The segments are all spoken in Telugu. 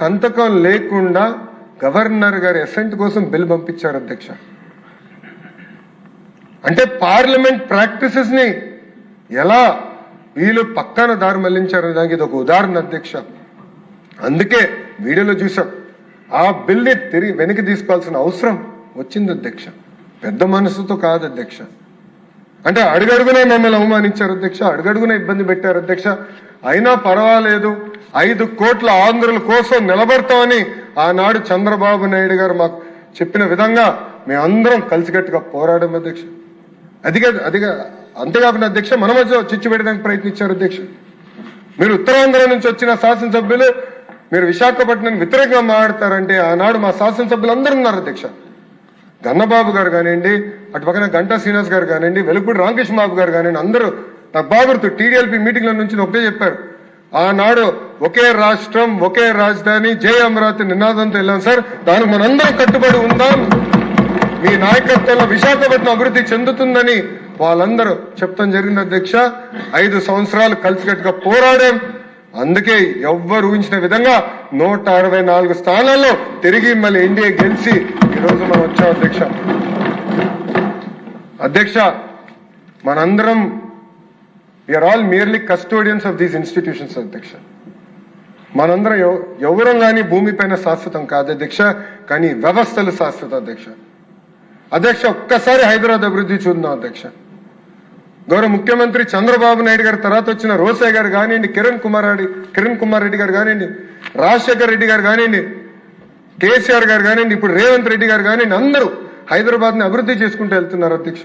సంతకం లేకుండా గవర్నర్ గారి అసెంట్ కోసం బిల్ పంపించారు అధ్యక్ష. అంటే పార్లమెంట్ ప్రాక్టీసెస్ ని ఎలా వీళ్ళు పక్కన దారి మళ్లించారనే దానికి ఇది ఒక ఉదాహరణ అధ్యక్ష. అందుకే వీడియోలో చూసాం ఆ బిల్ని తిరిగి వెనక్కి తీసుకోవాల్సిన అవసరం వచ్చింది అధ్యక్ష. పెద్ద మనసుతో కాదు అధ్యక్ష. అంటే అడుగడుగునే మమ్మల్ని అవమానించారు అధ్యక్ష, అడుగడుగునే ఇబ్బంది పెట్టారు అధ్యక్ష. అయినా పర్వాలేదు 5 కోట్ల ఆంధ్రుల కోసం నిలబడతామని ఆనాడు చంద్రబాబు నాయుడు గారు మాకు చెప్పిన విధంగా మేమందరం కలిసికట్టుగా పోరాడాం అధ్యక్ష. అంతేకాకుండా అధ్యక్ష మన మధ్య చిచ్చు పెట్టడానికి ప్రయత్నించారు అధ్యక్ష. మీరు ఉత్తరాంధ్ర నుంచి వచ్చిన శాసనసభ్యులు మీరు విశాఖపట్నానికి వ్యతిరేకంగా మాట్లాడతారంటే ఆనాడు మా శాసనసభ్యులు అందరూ ఉన్నారు అధ్యక్ష. గన్నబాబు గారు కానివ్వండి, అటు పక్కన గంటా శ్రీనివాస్ గారు కానివ్వండి, వెలుగుపూడి రామకృష్ణ బాబు గారు కానివ్వండి, అందరూ నాకు బాగుర్తు టీడీఎల్పీ మీటింగ్ల నుంచి ఒకటే చెప్పారు. ఆనాడు ఒకే రాష్ట్రం ఒకే రాజధాని జై అమరావతి నినాదంతో వెళ్ళాం సార్, దానికి మనందరం కట్టుబడి ఉందాం, మీ నాయకత్వంలో విశాఖపట్నం అభివృద్ధి చెందుతుందని వాళ్ళందరూ చెప్తాం జరిగింది అధ్యక్ష. 5 సంవత్సరాలు కలిసికట్టుగా పోరాడాం. అందుకే ఎవ్వరు ఊహించిన విధంగా 164 స్థానాల్లో తిరిగి మళ్ళీ ఎన్డీఏ గెలిచి ఈరోజు మనం వచ్చాం అధ్యక్ష. అధ్యక్ష మనందరం we are all merely custodians of these institutions అధ్యక్ష. మనందరం ఎవరం కానీ భూమిపైన శాశ్వతం కాదు అధ్యక్ష, కానీ వ్యవస్థలు శాశ్వత అధ్యక్ష. అధ్యక్ష ఒక్కసారి హైదరాబాద్ అభివృద్ధి చూద్దాం అధ్యక్ష. గౌరవ ముఖ్యమంత్రి చంద్రబాబు నాయుడు గారి తర్వాత వచ్చిన రోసయ్య గారు కానివ్వండి, కిరణ్ కుమార్ రెడ్డి గారు కానివ్వండి, రాజశేఖర రెడ్డి గారు కానివ్వండి, కేసీఆర్ గారు కానివ్వండి, ఇప్పుడు రేవంత్ రెడ్డి గారు కానివ్వండి, అందరూ హైదరాబాద్ ని అభివృద్ధి చేసుకుంటూ వెళ్తున్నారు అధ్యక్ష.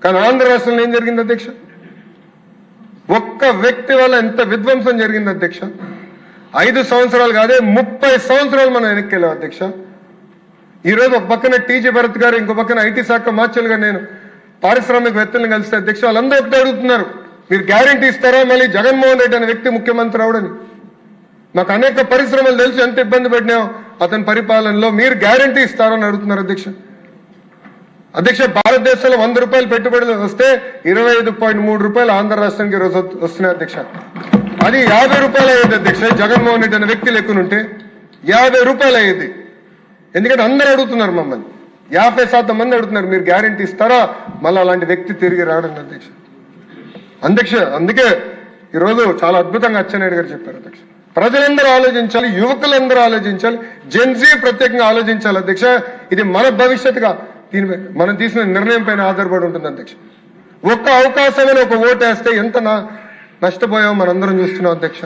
కానీ ఆంధ్ర రాష్ట్రంలో ఏం జరిగింది అధ్యక్ష? ఒక్క వ్యక్తి వల్ల ఎంత విధ్వంసం జరిగింది అధ్యక్ష. 5 సంవత్సరాలు కాదే 30 సంవత్సరాలు మనం వెనక్కి వెళ్ళాం అధ్యక్ష. ఈ రోజు ఒక పక్కన టీజీ భరత్ గారు, ఇంకో పక్కన ఐటీ శాఖ మార్చలుగా నేను పారిశ్రామికవేత్తలను కలిస్తే అధ్యక్ష వాళ్ళందరూ ఒకటే అడుగుతున్నారు, మీరు గ్యారంటీ ఇస్తారా మళ్ళీ జగన్మోహన్ రెడ్డి అనే వ్యక్తి ముఖ్యమంత్రి అవడని? నాకు అనేక పరిశ్రమలు తెలిసి ఎంత ఇబ్బంది పడినాయో అతని పరిపాలనలో, మీరు గ్యారంటీ ఇస్తారని అడుగుతున్నారు అధ్యక్ష. అధ్యక్ష భారతదేశంలో 100 రూపాయలు పెట్టుబడులు వస్తే 25.3 రూపాయలు ఆంధ్ర రాష్ట్రానికి రోజు వస్తున్నాయి అధ్యక్ష. అది 50 రూపాయలు అయ్యేది అధ్యక్ష. జగన్మోహన్ రెడ్డి అనే వ్యక్తి లెక్కనుంటే 50 రూపాయలు అయ్యేది. ఎందుకంటే అందరూ అడుగుతున్నారు, మమ్మల్ని 50% మంది అడుగుతున్నారు, మీరు గ్యారంటీ ఇస్తారా మళ్ళీ అలాంటి వ్యక్తి తిరిగి రావడం అధ్యక్ష. అందుకే ఈరోజు చాలా అద్భుతంగా అచ్చెన్నాయుడు గారు చెప్పారు అధ్యక్ష. ప్రజలందరూ ఆలోచించాలి, యువకులందరూ ఆలోచించాలి, జెన్జీ ప్రత్యేకంగా ఆలోచించాలి అధ్యక్ష. ఇది మన భవిష్యత్తుగా దీనిపై మనం తీసుకున్న నిర్ణయం పైన ఆధారపడి ఉంటుంది అధ్యక్ష. ఒక్క అవకాశమైన ఒక ఓటు వేస్తే ఎంత నష్టపోయామో మనందరం చూస్తున్నాం అధ్యక్ష.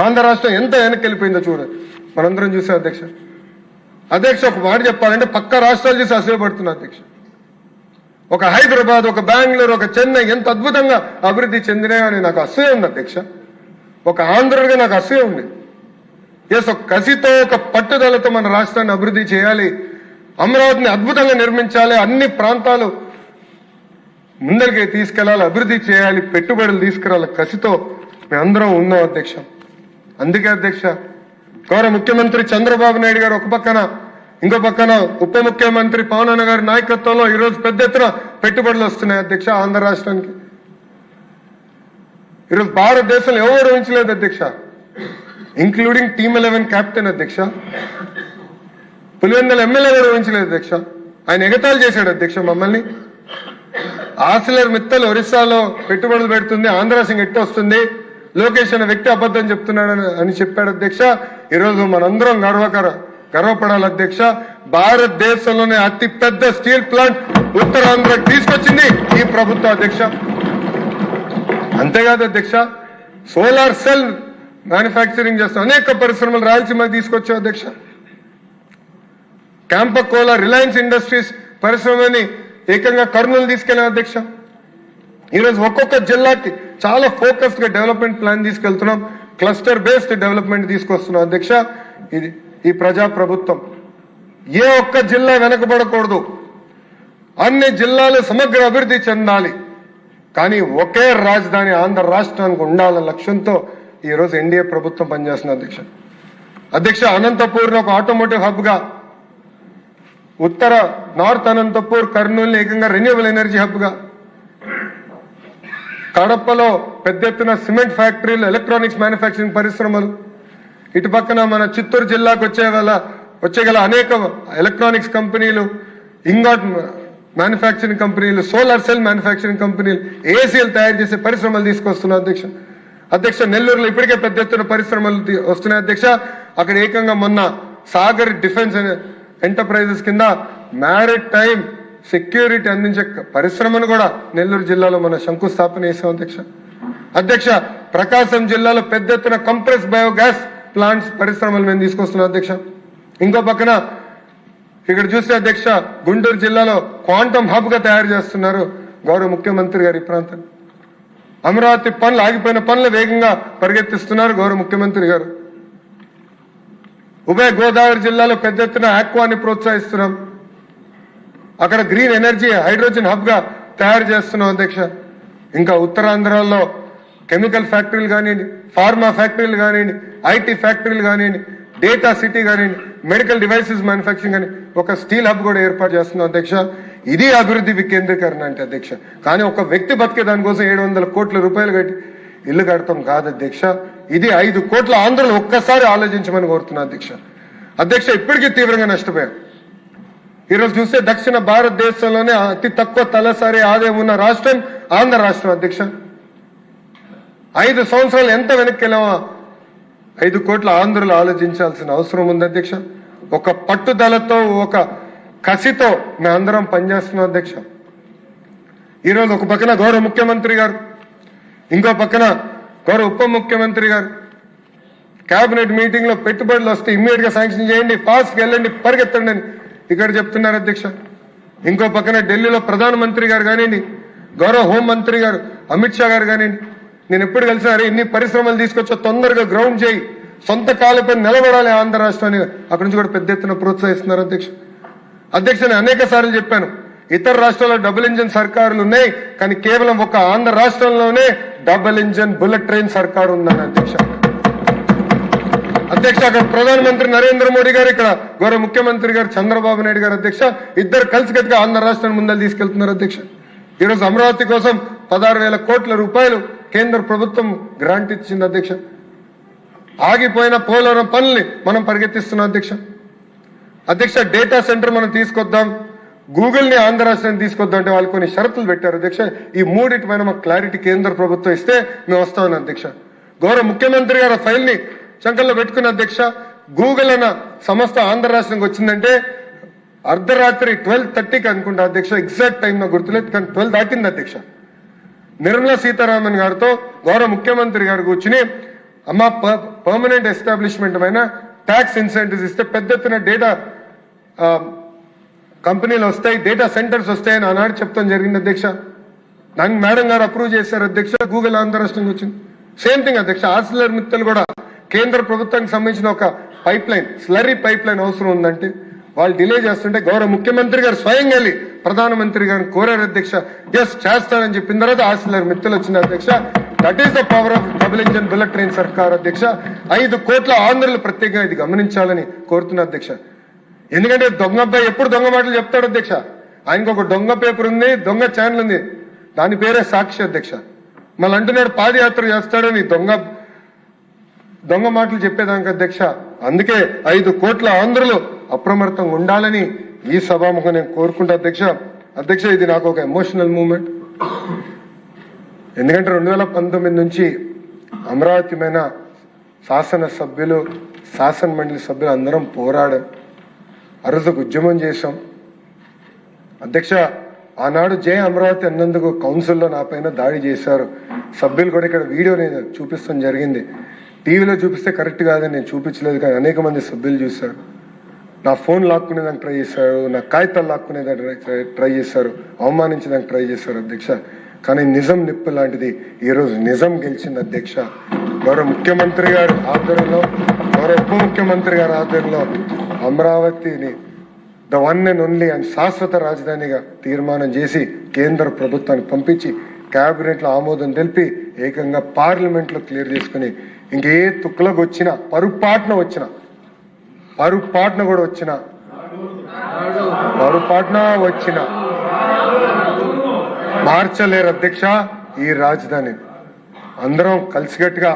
ఆంధ్ర రాష్ట్రం ఎంత వెనక్కి వెళ్ళిపోయిందో చూడండి, మనందరం చూసాం అధ్యక్ష. అధ్యక్ష ఒక మాట చెప్పాలంటే పక్క రాష్ట్రాలు చూసి అసూయపడుతున్నా అధ్యక్ష. ఒక హైదరాబాద్, ఒక బెంగళూరు, ఒక చెన్నై ఎంత అద్భుతంగా అభివృద్ధి చెందినాయని నాకు అసూయ ఉంది అధ్యక్ష. ఒక ఆంధ్రుడిగా నాకు అసూయ ఉంది. ఒక కసితో ఒక పట్టుదలతో మన రాష్ట్రాన్ని అభివృద్ధి చేయాలి, అమరావతిని అద్భుతంగా నిర్మించాలి, అన్ని ప్రాంతాలు ముందరికి తీసుకెళ్లాలి, అభివృద్ధి చేయాలి, పెట్టుబడులు తీసుకురావాలి కసితో మేమందరం ఉన్నాం అధ్యక్ష. అందుకే అధ్యక్ష గౌరవ ముఖ్యమంత్రి చంద్రబాబు నాయుడు గారు ఒక పక్కన, ఇంకో పక్కన ఉప ముఖ్యమంత్రి పవన్ అన్న గారి నాయకత్వంలో ఈరోజు పెద్ద ఎత్తున పెట్టుబడులు వస్తున్నాయి అధ్యక్ష ఆంధ్ర రాష్ట్రానికి. ఈరోజు భారతదేశంలో ఎవరు ఊహించలేదు అధ్యక్ష, ఇంక్లూడింగ్ టీమ్ 11 కెప్టెన్ అధ్యక్ష. పులివెందుల ఎమ్మెల్యే కూడా ఊహించలేదు అధ్యక్ష. ఆయన ఎగతాళి చేశాడు అధ్యక్ష మమ్మల్ని. ఆసిలర్ మిత్తల్ ఒరిస్సాలో పెట్టుబడులు పెడుతుంది, ఆంధ్ర సింగ్ ఎట్టు వస్తుంది, లోకేష్ అనే వ్యక్తి అబద్ధం చెప్తున్నాడు అని చెప్పాడు అధ్యక్ష. ఈరోజు మనందరం గర్వపడాలి అధ్యక్ష. భారతదేశంలోనే అతి పెద్ద స్టీల్ ప్లాంట్ ఉత్తరాంధ్రకు తీసుకొచ్చింది ఈ ప్రభుత్వం అధ్యక్ష. అంతేకాదు అధ్యక్ష, సోలార్ సెల్ మ్యానుఫ్యాక్చరింగ్ చేస్తాం, అనేక పరిశ్రమలు రాయలసీమకి తీసుకొచ్చాం అధ్యక్ష. క్యాంపకోలా, రిలయన్స్ ఇండస్ట్రీస్ పరిశ్రమని ఏకంగా కర్నూలు తీసుకెళ్ళాం అధ్యక్ష. ఈరోజు ఒక్కొక్క జిల్లాకి చాలా ఫోకస్డ్ గా డెవలప్మెంట్ ప్లాన్ తీసుకెళ్తున్నాం, క్లస్టర్ బేస్డ్ డెవలప్మెంట్ తీసుకొస్తున్నాం అధ్యక్ష. ఇది ఈ ప్రజా ప్రభుత్వం. ఏ ఒక్క జిల్లా వెనకబడకూడదు, అన్ని జిల్లాలు సమగ్ర అభివృద్ధి చెందాలి, కానీ ఒకే రాజధాని ఆంధ్ర రాష్ట్రానికి ఉండాలన్న లక్ష్యంతో ఈ రోజు ఎన్డీఏ ప్రభుత్వం పనిచేస్తుంది అధ్యక్ష. అనంతపూర్ ఒక ఆటోమోటివ్ హబ్ గా, ఉత్తర నార్త్ అనంతపూర్ కర్నూలు ఏకంగా రెన్యూవబుల్ ఎనర్జీ హబ్ గా, కడపలో పెద్ద ఎత్తున సిమెంట్ ఫ్యాక్టరీలు, ఎలక్ట్రానిక్స్ మ్యానుఫ్యాక్చరింగ్ పరిశ్రమలు, ఇటు పక్కన మన చిత్తూరు జిల్లాకు వచ్చేగల అనేక ఎలక్ట్రానిక్స్ కంపెనీలు, ఇంగాట్ మ్యానుఫ్యాక్చరింగ్ కంపెనీలు, సోలార్ సెల్ మ్యానుఫ్యాక్చరింగ్ కంపెనీలు, ఏసీఎల్ తయారు చేసే పరిశ్రమలు తీసుకొస్తున్నాం అధ్యక్ష. నెల్లూరులో ఇప్పటికే పెద్ద ఎత్తున పరిశ్రమలు వస్తున్నాయి అధ్యక్ష. అక్కడ ఏకంగా మొన్న సాగర్ డిఫెన్స్ ఎంటర్ప్రైజెస్ కింద మ్యారిట్ టైమ్ సెక్యూరిటీ అందించే పరిశ్రమను కూడా నెల్లూరు జిల్లాలో మన శంకుస్థాపన చేసాం అధ్యక్ష. ప్రకాశం జిల్లాలో పెద్ద ఎత్తున కంప్రెస్ బయోగ్యాస్ ప్లాంట్స్ పరిశ్రమలు మేము తీసుకొస్తున్నాం అధ్యక్ష. ఇంకో పక్కన ఇక్కడ చూస్తే అధ్యక్ష, గుంటూరు జిల్లాలో క్వాంటమ్ హబ్ గా తయారు చేస్తున్నారు గౌరవ ముఖ్యమంత్రి గారు ఈ ప్రాంతాన్ని. అమరావతి పనులు, ఆగిపోయిన పనులు వేగంగా పరిగెత్తిస్తున్నారు గౌరవ ముఖ్యమంత్రి గారు. ఉభయ గోదావరి జిల్లాలో పెద్ద ఎత్తున ఆక్వాని ప్రోత్సహిస్తున్నాం. అక్కడ గ్రీన్ ఎనర్జీ హైడ్రోజన్ హబ్ గా తయారు చేస్తున్నాం అధ్యక్ష. ఇంకా ఉత్తరాంధ్రలో కెమికల్ ఫ్యాక్టరీలు కానివ్వండి, ఫార్మా ఫ్యాక్టరీలు కానివ్వండి, ఐటీ ఫ్యాక్టరీలు కానివ్వండి, డేటా సిటీ కానివ్వండి, మెడికల్ డివైసెస్ మ్యానుఫ్యాక్చరింగ్ అని ఒక స్టీల్ హబ్ కూడా ఏర్పాటు చేస్తున్నాం అధ్యక్ష. ఇది అభివృద్ధి వికేంద్రీకరణ అంటే అధ్యక్ష. కానీ ఒక వ్యక్తి బతికే దానికోసం 700 కోట్ల రూపాయలు కట్టి ఇల్లు కడతాం కాదు అధ్యక్ష. ఇది 5 కోట్ల ఆంధ్రలు ఒక్కసారి ఆలోచించమని కోరుతున్నా అధ్యక్ష. ఇప్పటికీ తీవ్రంగా నష్టపోయాం. ఈరోజు చూస్తే దక్షిణ భారతదేశంలోనే అతి తక్కువ తలసరి ఆదాయం ఉన్న రాష్ట్రం ఆంధ్ర రాష్ట్రం అధ్యక్ష. 5 సంవత్సరాలు ఎంత వెనక్కి వెళ్ళామా 5 కోట్ల ఆంధ్రులు ఆలోచించాల్సిన అవసరం ఉంది అధ్యక్ష. ఒక పట్టుదలతో, ఒక కసితో మేమందరం పనిచేస్తున్నాం అధ్యక్ష. ఈరోజు ఒక పక్కన గౌరవ ముఖ్యమంత్రి గారు, ఇంకో పక్కన గౌరవ ఉప ముఖ్యమంత్రి గారు కేబినెట్ మీటింగ్ లో పెట్టుబడులు వస్తే ఇమ్మీడియట్ గా శాంక్షన్ చేయండి, ఫాస్ట్ వెళ్ళండి, పరిగెత్తండి అని ఇక్కడ చెప్తున్నారు అధ్యక్ష. ఇంకో పక్కన ఢిల్లీలో ప్రధానమంత్రి గారు కానివ్వండి, గౌరవ హోంమంత్రి గారు అమిత్ షా గారు కానివ్వండి, నేను ఎప్పుడు కలిసినారు ఇన్ని పరిశ్రమలు తీసుకొచ్చా, తొందరగా గ్రౌండ్ చేయి, సొంత కాళ్ళపై నిలబడాలి ఆంధ్ర రాష్ట్రాన్ని, అక్కడి నుంచి కూడా పెద్ద ఎత్తున ప్రోత్సహిస్తున్నారు అధ్యక్ష. నేను అనేక సార్లు చెప్పాను, ఇతర రాష్ట్రాల్లో డబుల్ ఇంజన్ సర్కారులు ఉన్నాయి, కానీ కేవలం ఒక ఆంధ్ర రాష్ట్రంలోనే డబుల్ ఇంజన్ బుల్లెట్ ట్రైన్ సర్కారు ఉందని అధ్యక్ష. అక్కడ ప్రధానమంత్రి నరేంద్ర మోడీ గారు, ఇక్కడ గౌరవ ముఖ్యమంత్రి గారు చంద్రబాబు నాయుడు గారు అధ్యక్ష, ఇద్దరు కలిసికట్టుగా ఆంధ్ర రాష్ట్రాన్ని ముందలు తీసుకెళ్తున్నారు అధ్యక్ష. ఈరోజు అమరావతి కోసం 16,000 కోట్ల రూపాయలు కేంద్ర ప్రభుత్వం గ్రాంట్ ఇచ్చింది అధ్యక్ష. ఆగిపోయిన పోలవరం పనుల్ని మనం పరిగెత్తిస్తున్నాం అధ్యక్ష. డేటా సెంటర్ మనం తీసుకొద్దాం, గూగుల్ ని ఆంధ్ర రాష్ట్రాన్ని తీసుకొద్దాం అంటే వాళ్ళు కొన్ని షరతులు పెట్టారు అధ్యక్ష. ఈ మూడింటి పైన మాకు క్లారిటీ కేంద్ర ప్రభుత్వం ఇస్తే మేము వస్తామని అధ్యక్ష. గౌరవ ముఖ్యమంత్రి గారు ఫైల్ ని శంకర్లో పెట్టుకున్న అధ్యక్ష. గూగుల్ అన్న సంస్థ ఆంధ్ర రాష్ట్రానికి వచ్చిందంటే అర్ధరాత్రి 12:30కి అనుకుంటా అధ్యక్ష, ఎగ్జాక్ట్ టైం నాకు గుర్తులేదు, కానీ 12 దాటింది అధ్యక్ష. నిర్మలా సీతారామన్ గారితో గౌరవ ముఖ్యమంత్రి గారు కూర్చుని, అమ్మ పర్మనెంట్ ఎస్టాబ్లిష్మెంట్ పైన ట్యాక్స్ ఇన్సెంటివ్స్ ఇస్తే పెద్ద ఎత్తున డేటా కంపెనీలు వస్తాయి, డేటా సెంటర్స్ వస్తాయని ఆనాడు చెప్తాం జరిగింది అధ్యక్ష. దానికి మేడం గారు అప్రూవ్ చేశారు అధ్యక్ష. గూగుల్ ఆంధ్ర రాష్ట్రానికి వచ్చింది. సేమ్ థింగ్ అధ్యక్ష. ఆర్సిలర్ మిత్తల్ కూడా కేంద్ర ప్రభుత్వానికి సంబంధించిన ఒక pipe line, slurry pipe line అవసరం ఉందంటే వాళ్ళు డిలే చేస్తుంటే గౌరవ ముఖ్యమంత్రి గారు స్వయంగా వెళ్ళి ప్రధానమంత్రి గారిని కోరారు అధ్యక్ష. ఎస్ చేస్తానని చెప్పిన తర్వాత ఆర్సిలర్ మిత్తల్ వచ్చింది అధ్యక్ష. That is the power of double engine bullet train సర్కార్ అధ్యక్ష. 5 కోట్ల ఆంధ్రులు ప్రత్యేకంగా ఇది గమనించాలని కోరుతున్నా అధ్యక్ష. ఎందుకంటే దొంగ అబ్బాయి ఎప్పుడు దొంగ మాటలు చెప్తాడు అధ్యక్ష. ఆయనకు ఒక దొంగ పేపర్ ఉంది, దొంగ ఛానల్ ఉంది, దాని పేరే సాక్షి అధ్యక్ష. మళ్ళీ అంటున్నాడు పాదయాత్ర చేస్తాడని దొంగ మాటలు చెప్పేదానికి అధ్యక్ష. అందుకే 5 కోట్ల ఆంధ్రులు అప్రమత్తంగా ఉండాలని ఈ సభాముఖం నేను కోరుకుంటా అధ్యక్ష. ఇది నాకు ఒక ఎమోషనల్ మూమెంట్. ఎందుకంటే 2019 నుంచి అమరావతి మీద శాసనసభ్యులు, శాసన మండలి సభ్యులు అందరం పోరాడాం, అరుదుకు ఉద్యమం చేశాం అధ్యక్ష. ఆనాడు జై అమరావతి అన్నందుకు కౌన్సిల్లో నా పైన దాడి చేశారు సభ్యులు కూడా. ఇక్కడ వీడియో నేను చూపిస్తాం జరిగింది. టీవీలో చూపిస్తే కరెక్ట్ కాదని నేను చూపించలేదు, కానీ అనేక మంది సభ్యులు చూశారు. నా ఫోన్ లాక్కునేదానికి ట్రై చేశారు, నా కాగితాలు లాక్కునేదానికి ట్రై చేశారు, అవమానించడానికి ట్రై చేశారు అధ్యక్ష. కానీ నిజం నిప్పు లాంటిది ఈరోజు నిజం గెలిచింది అధ్యక్ష. గౌరవ ముఖ్యమంత్రి గారి ఆధ్వర్యంలో, గౌరవ ఉప ముఖ్యమంత్రి గారి ఆధ్వర్యంలో అమరావతిని the one and only and శాశ్వత రాజధానిగా తీర్మానం చేసి కేంద్ర ప్రభుత్వానికి పంపించి కేబినెట్ లో ఆమోదం తెలిపి ఏకంగా పార్లమెంట్ లో క్లియర్ చేసుకుని, ఇంకే తుక్కులకు వచ్చినా పొరపాటున వచ్చిన మార్చలేరు అధ్యక్ష ఈ రాజధాని. అందరం కలిసికట్టుగా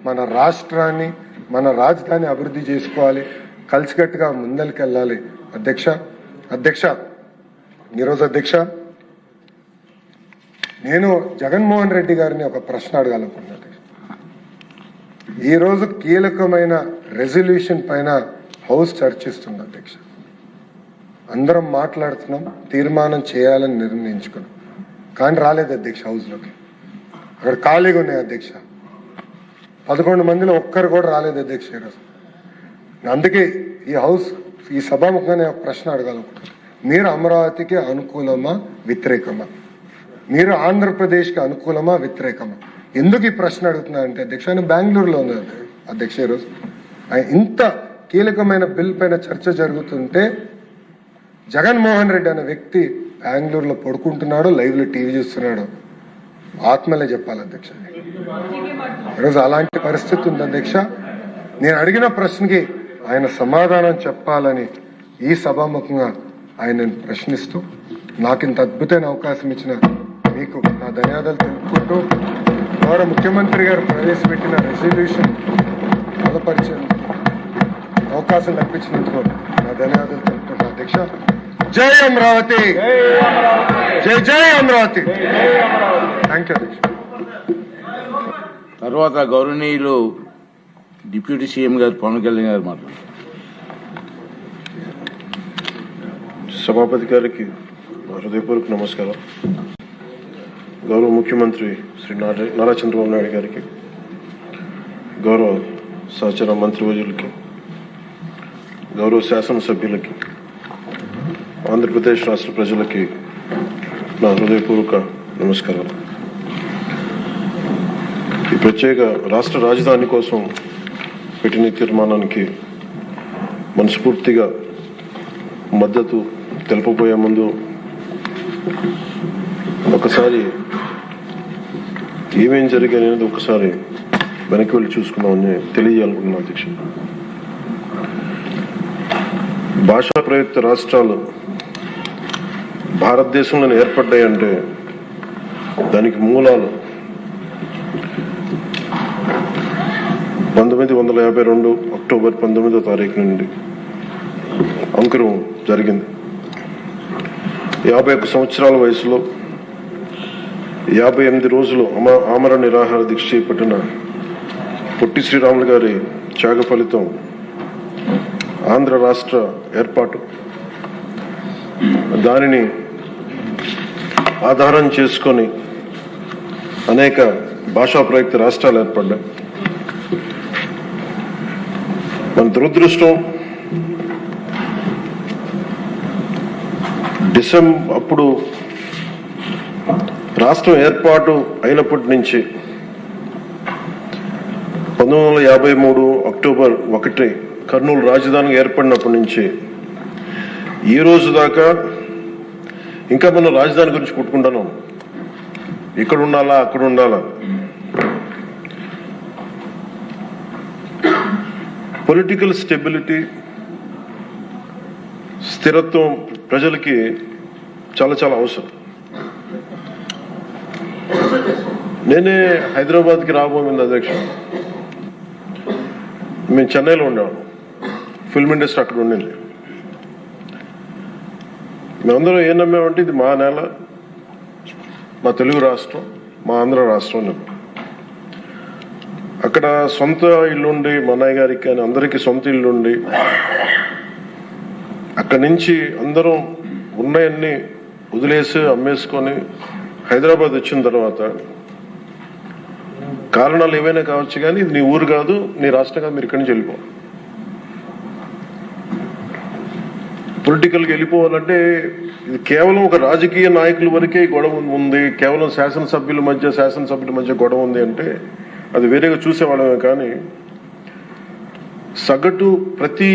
మన రాష్ట్రాన్ని, మన రాజధాని అభివృద్ధి చేసుకోవాలి, కలిసికట్టుగా ముందరికెళ్ళాలి. అధ్యక్ష ఈరోజు అధ్యక్ష నేను జగన్మోహన్ రెడ్డి గారిని ఒక ప్రశ్న అడగాలనుకున్నాను. ఈరోజు కీలకమైన రెజల్యూషన్ పైన హౌస్ చర్చిస్తుంది అధ్యక్ష. అందరం మాట్లాడుతున్నాం, తీర్మానం చేయాలని నిర్ణయించుకున్నాం, కానీ రాలేదు అధ్యక్ష. హౌస్లోకి అక్కడ ఖాళీగా ఉన్నాయి అధ్యక్ష. 11 మందిలో ఒక్కరు కూడా రాలేదు అధ్యక్ష ఈరోజు. అందుకే ఈ సభాముఖంగా ఒక ప్రశ్న అడగాలనుకుంటున్నాను. మీరు అమరావతికి అనుకూలమా వ్యతిరేకమా? మీరు ఆంధ్రప్రదేశ్కి అనుకూలమా వ్యతిరేకమా? ఎందుకు ఈ ప్రశ్న అడుగుతున్నా అంటే అధ్యక్ష, ఆయన బెంగళూరులో ఉన్నారు అధ్యక్ష. ఈరోజు ఇంత కీలకమైన బిల్ పైన చర్చ జరుగుతుంటే జగన్మోహన్ రెడ్డి అనే వ్యక్తి బెంగళూరులో పడుకుంటున్నాడు, లైవ్లో టీవీ చూస్తున్నాడు. ఆత్మలే చెప్పాలి అధ్యక్ష. ఈరోజు అలాంటి పరిస్థితి ఉంది అధ్యక్ష. నేను అడిగిన ప్రశ్నకి ఆయన సమాధానం చెప్పాలని ఈ సభాముఖంగా ఆయన ప్రశ్నిస్తూ నాకు ఇంత అద్భుతమైన అవకాశం ఇచ్చిన మీకు నా ధన్యవాదాలు తెలుపుకుంటూ, గౌరవ ముఖ్యమంత్రి గారు ప్రవేశపెట్టిన రెజల్యూషన్ బలపరిచే అవకాశం కల్పించినందుకు నా ధన్యవాదాలు తెలుపుకుంటున్నా అధ్యక్ష. జై అమరావతి, జై జై అమరావతి. థ్యాంక్ యూ అధ్యక్ష. తర్వాత గౌరవనీయులు డిప్యూటీ సీఎం గారు పవన్ కళ్యాణ్ గారు మాట్లాడారు. సభాపతి గారికి హృదయపూర్వక నమస్కారం. గౌరవ ముఖ్యమంత్రి శ్రీ నారా చంద్రబాబు నాయుడు గారికి, గౌరవ సహచర మంత్రివర్యులకి, గౌరవ శాసనసభ్యులకి, ఆంధ్రప్రదేశ్ రాష్ట్ర ప్రజలకి నా హృదయపూర్వక నమస్కారం. ఈ ప్రత్యేక రాష్ట్ర రాజధాని కోసం పెట్టిన తీర్మానానికి మనస్ఫూర్తిగా మద్దతు తెలుపబోయే ముందు ఒకసారి ఏమేం జరిగాయి అనేది ఒకసారి వెనక్కి వెళ్ళి చూసుకున్నామని తెలియజేయాలనుకుంటున్నాను అధ్యక్ష. భాషా ప్రయుక్త రాష్ట్రాలు భారతదేశంలో ఏర్పడ్డాయంటే దానికి మూలాలు 1952 అక్టోబర్ 19వ తారీఖు నుండి అంకురం జరిగింది. 51 సంవత్సరాల వయసులో 58 రోజులు ఆమరణ నిరాహార దీక్ష చేపట్టిన పొట్టి శ్రీరాములు గారి త్యాగ ఫలితం ఆంధ్ర రాష్ట్ర ఏర్పాటు. దానిని ఆధారం చేసుకొని అనేక భాషా ప్రయుక్త రాష్ట్రాలు ఏర్పడ్డాయి. మన దురదృష్టం అప్పుడు రాష్ట్రం ఏర్పాటు అయినప్పటి నుంచి 1953 అక్టోబర్ 1 కర్నూలు రాజధానిగా ఏర్పడినప్పటి నుంచి ఈ రోజు దాకా ఇంకా మనం రాజధాని గురించి కొట్టుకుంటున్నాం. ఇక్కడ ఉండాలా, అక్కడ ఉండాలా. పొలిటికల్ స్టెబిలిటీ, స్థిరత్వం ప్రజలకి చాలా చాలా అవసరం. నేనే హైదరాబాద్కి రాబోయింది అధ్యక్ష. మేము చెన్నైలో ఉండేవాళ్ళం, ఫిల్మ్ ఇండస్ట్రీ అక్కడ ఉండింది. మేమందరం ఏం నమ్మామంటే ఇది మా నేల, మా తెలుగు రాష్ట్రం, మా ఆంధ్ర రాష్ట్రం. అక్కడ సొంత ఇల్లుండి, మా అన్నయ్య గారికి కానీ అందరికీ సొంత ఇల్లుండి, అక్కడి నుంచి అందరం ఉన్నాయన్నీ వదిలేసి అమ్మేసుకొని హైదరాబాద్ వచ్చిన తర్వాత కారణాలు ఏవైనా కావచ్చు కానీ ఇది నీ ఊరు కాదు, నీ రాష్ట్రం కాదు, మీరు ఇక్కడి నుంచి వెళ్ళిపో. పొలిటికల్గా వెళ్ళిపోవాలంటే ఇది కేవలం ఒక రాజకీయ నాయకుల వరకే గొడవ ఉంది, కేవలం శాసనసభ్యుల మధ్య గొడవ ఉంది అంటే అది వేరేగా చూసేవాళ్ళమే. కానీ సగటు ప్రతి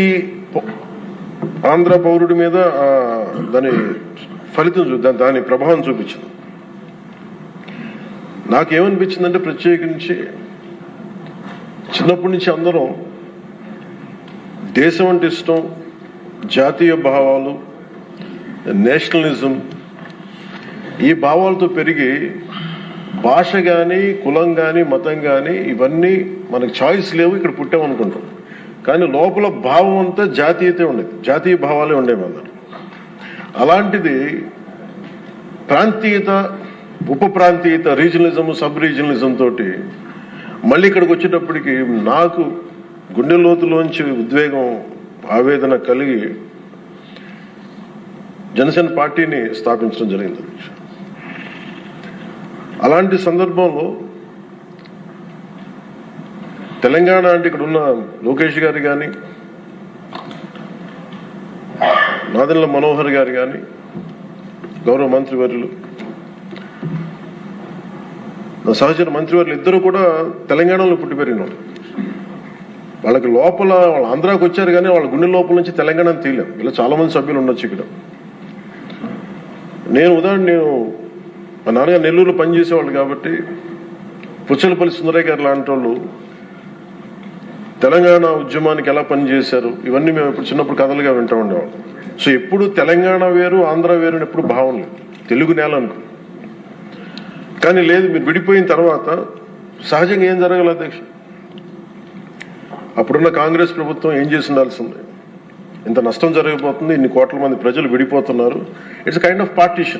ఆంధ్ర పౌరుడి మీద దాని ఫలితం, దాని ప్రభావం చూపించింది. నాకేమనిపించిందంటే ప్రత్యేకించి చిన్నప్పటి నుంచి అందరం దేశం అంటే ఇష్టం, జాతీయ భావాలు, నేషనలిజం, ఈ భావాలతో పెరిగి భాష కానీ కులం కానీ మతం కానీ ఇవన్నీ మనకు చాయిస్ లేవు, ఇక్కడ పుట్టామనుకుంటాం. కానీ లోపల భావం అంతా జాతీయతే ఉండేది, జాతీయ భావాలే ఉండేవి అందరు. అలాంటిది ప్రాంతీయత, ఉప ప్రాంతీయత, రీజనలిజం, సబ్ రీజనలిజం తోటి మళ్ళీ ఇక్కడికి వచ్చేటప్పటికి నాకు గుండె లోతులోంచి ఉద్వేగం, ఆవేదన కలిగి జనసేన పార్టీని స్థాపించడం జరిగింది. అలాంటి సందర్భంలో తెలంగాణ అంటే ఇక్కడ ఉన్న లోకేష్ గారు కానీ, నాదెండ్ల మనోహర్ గారు కానీ, గౌరవ మంత్రివర్యులు, నా సహచర మంత్రివర్యులు ఇద్దరు కూడా తెలంగాణలో పుట్టి పెరిగిన వాళ్ళు. వాళ్ళకి లోపల వాళ్ళు ఆంధ్రాకి వచ్చారు కానీ వాళ్ళ గుండె లోపల నుంచి తెలంగాణని తీయలేం. ఇలా చాలా మంది సభ్యులు ఉండొచ్చు ఇక్కడ. నేను మా నాన్నగారు నెల్లూరులో పనిచేసేవాళ్ళు కాబట్టి పుచ్చలపల్లి సుందరయ్య గారు లాంటి వాళ్ళు తెలంగాణ ఉద్యమానికి ఎలా పనిచేశారు ఇవన్నీ మేము ఇప్పుడు చిన్నప్పుడు కథలుగా వింటూ ఉండేవాళ్ళం. సో ఎప్పుడు తెలంగాణ వేరు ఆంధ్ర వేరు అని ఎప్పుడు భావం లేదు, తెలుగు నేల అనుకో. కానీ లేదు, మీరు విడిపోయిన తర్వాత సహజంగా ఏం జరగాలి అధ్యక్ష? అప్పుడున్న కాంగ్రెస్ ప్రభుత్వం ఏం చేసి ఉండాల్సింది? ఇంత నష్టం జరగబోతుంది, ఇన్ని కోట్ల మంది ప్రజలు విడిపోతున్నారు, ఇట్స్ కైండ్ ఆఫ్ పార్టీషన్.